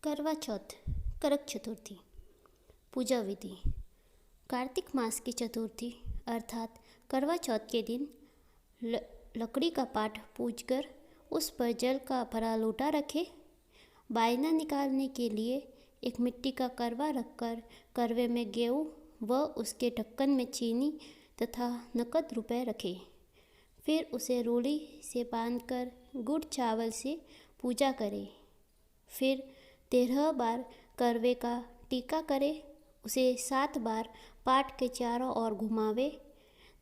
करवा चौथ, करक चतुर्थी। पूजा विधि। कार्तिक मास की चतुर्थी अर्थात करवा चौथ के दिन लकड़ी का पाट पूजकर उस पर जल का भरा लोटा रखे। बायना निकालने के लिए एक मिट्टी का करवा रखकर करवे में गेहूँ व उसके ढक्कन में चीनी तथा नकद रुपए रखे। फिर उसे रूढ़ी से बांधकर गुड़ चावल से पूजा करे। फिर 13 बार करवे का टीका करे। उसे 7 बार पाट के चारों ओर घुमावे।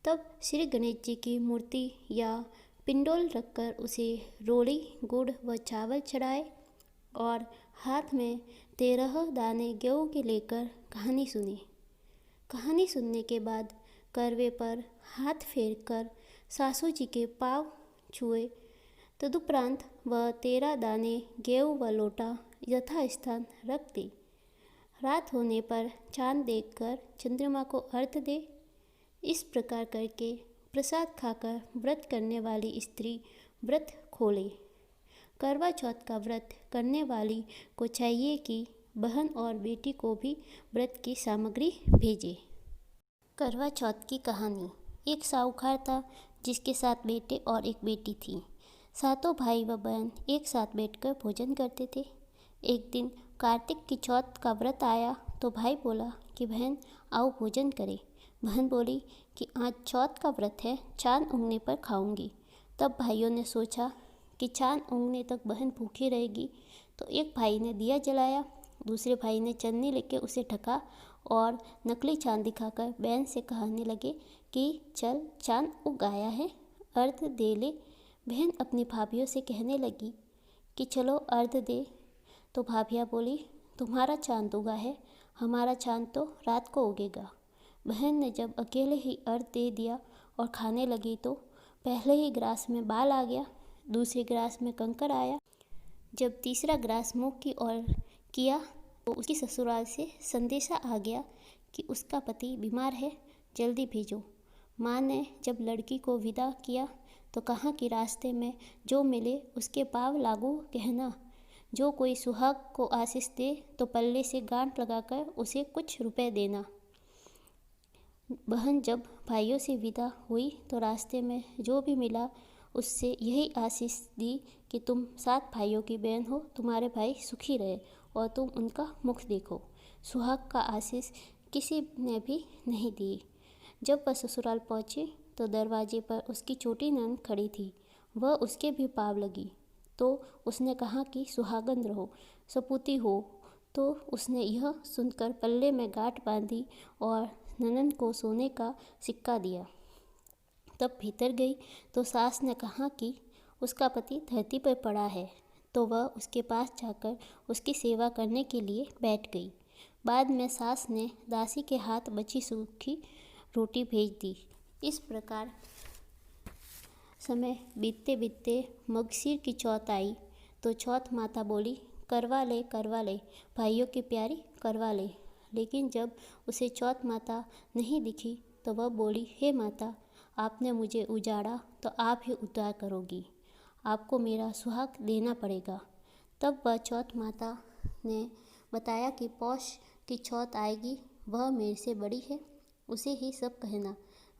तब श्री गणेश जी की मूर्ति या पिंडोल रखकर उसे रोड़ी गुड़ व चावल चढ़ाए और हाथ में 13 दाने गेहूँ के लेकर कहानी सुने। कहानी सुनने के बाद करवे पर हाथ फेर कर सासू जी के पाँव छुए। तदुपरांत वह 13 दाने गेहूँ व लोटा यथास्थान रख दे। रात होने पर चांद देखकर चंद्रमा को अर्घ्य दे। इस प्रकार करके प्रसाद खाकर व्रत करने वाली स्त्री व्रत खोले। करवा चौथ का व्रत करने वाली को चाहिए कि बहन और बेटी को भी व्रत की सामग्री भेजे। करवा चौथ की कहानी। एक साहूकार था जिसके 7 बेटे और एक बेटी थी। सातों भाई व बहन एक साथ बैठकर भोजन करते थे। एक दिन कार्तिक की चौथ का व्रत आया तो भाई बोला कि बहन आओ भोजन करें। बहन बोली कि आज चौथ का व्रत है, चांद उगने पर खाऊंगी। तब भाइयों ने सोचा कि चांद उगने तक बहन भूखी रहेगी, तो एक भाई ने दिया जलाया, दूसरे भाई ने चन्नी लेके उसे ढका और नकली चांद दिखाकर बहन से कहने लगे कि चल चांद उग आया है, अर्घ दे ले। बहन अपनी भाभीयों से कहने लगी कि चलो अर्घ दे। तो भाभियाँ बोली तुम्हारा चांद उगा है, हमारा चांद तो रात को उगेगा। बहन ने जब अकेले ही अर्घ दे दिया और खाने लगी तो पहले ही ग्रास में बाल आ गया, दूसरे ग्रास में कंकर आया। जब तीसरा ग्रास मुँह की ओर किया तो उसकी ससुराल से संदेशा आ गया कि उसका पति बीमार है, जल्दी भेजो। माँ ने जब लड़की को विदा किया तो कहा कि रास्ते में जो मिले उसके पाँव लागू कहना। जो कोई सुहाग को आशीष दे तो पल्ले से गांठ लगाकर उसे कुछ रुपए देना। बहन जब भाइयों से विदा हुई तो रास्ते में जो भी मिला उससे यही आशीष दी कि तुम 7 भाइयों की बहन हो, तुम्हारे भाई सुखी रहे और तुम उनका मुख देखो। सुहाग का आशीष किसी ने भी नहीं दी। जब वह ससुराल पहुँची तो दरवाजे पर उसकी छोटी ननद खड़ी थी। वह उसके भी पाँव लगी तो उसने कहा कि सुहागन रहो, सपूती हो। तो उसने यह सुनकर पल्ले में गांठ बांधी और ननद को सोने का सिक्का दिया। तब भीतर गई तो सास ने कहा कि उसका पति धरती पर पड़ा है, तो वह उसके पास जाकर उसकी सेवा करने के लिए बैठ गई। बाद में सास ने दासी के हाथ बची सूखी रोटी भेज दी। इस प्रकार समय बीतते बीतते मगसीर की चौथ आई तो चौथ माता बोली करवा ले भाइयों की प्यारी करवा ले। लेकिन जब उसे चौथ माता नहीं दिखी तो वह बोली हे माता, आपने मुझे उजाड़ा तो आप ही उद्धार करोगी, आपको मेरा सुहाग देना पड़ेगा। तब वह चौथ माता ने बताया कि पौष की चौथ आएगी, वह मेरे से बड़ी है, उसे ही सब कहना,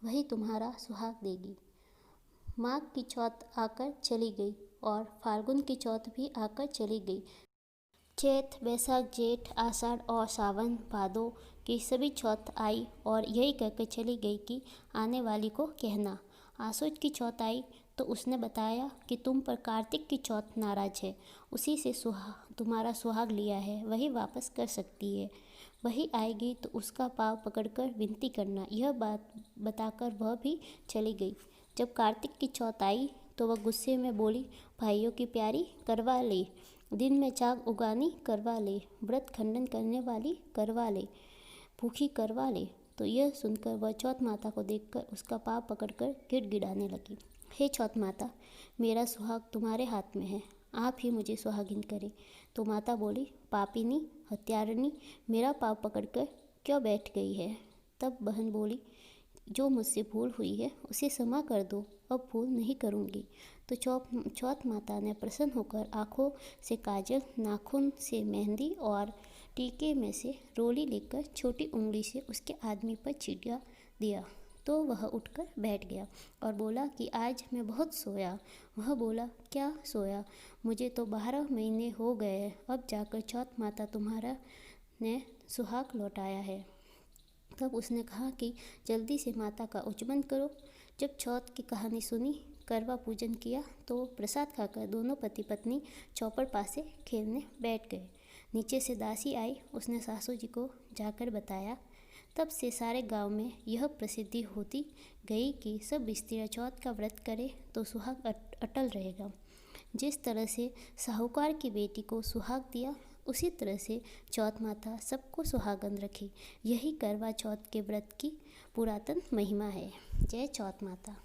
वही तुम्हारा सुहाग देगी। माघ की चौथ आकर चली गई और फाल्गुन की चौथ भी आकर चली गई। चैत बैसाख जेठ आषाढ़ और सावन भादों की सभी चौथ आई और यही कहकर चली गई कि आने वाली को कहना। आसुज की चौथ आई तो उसने बताया कि तुम पर कार्तिक की चौथ नाराज है, उसी से तुम्हारा सुहाग लिया है, वही वापस कर सकती है। वही आएगी तो उसका पाँव पकड़कर विनती करना। यह बात बताकर वह भी चली गई। जब कार्तिक की चौथ आई तो वह गुस्से में बोली भाइयों की प्यारी करवा ले, दिन में चाग उगानी करवा ले, व्रत खंडन करने वाली करवा ले, भूखी करवा ले। तो यह सुनकर वह चौथ माता को देखकर उसका पाँव पकड़कर गिड़गिड़ाने लगी। हे चौथ माता, मेरा सुहाग तुम्हारे हाथ में है, आप ही मुझे सुहागिन करें। तो माता बोली पापिनी हत्यारिणी, मेरा पाँव पकड़कर क्यों बैठ गई है। तब बहन बोली जो मुझसे भूल हुई है उसे क्षमा कर दो, अब भूल नहीं करूँगी। तो चौथ माता ने प्रसन्न होकर आँखों से काजल, नाखून से मेहंदी और टीके में से रोली लेकर छोटी उंगली से उसके आदमी पर छिड़का दिया तो वह उठकर बैठ गया और बोला कि आज मैं बहुत सोया। वह बोला, क्या सोया? मुझे तो 12 महीने हो गए, अब जाकर चौथ माता तुम्हारा ने सुहाग लौटाया है। तब उसने कहा कि जल्दी से माता का उचमन करो। जब चौथ की कहानी सुनी, करवा पूजन किया तो प्रसाद खाकर दोनों पति पत्नी चौपड़ पासे खेलने बैठ गए। नीचे से दासी आई, उसने सासू जी को जाकर बताया। तब से सारे गांव में यह प्रसिद्धि होती गई कि सब स्त्रियाँ चौथ का व्रत करें तो सुहाग अटल रहेगा। जिस तरह से साहूकार की बेटी को सुहाग दिया, उसी तरह से चौथ माता सबको सुहागन रखी। यही करवा चौथ के व्रत की पुरातन महिमा है। जय चौथ माता।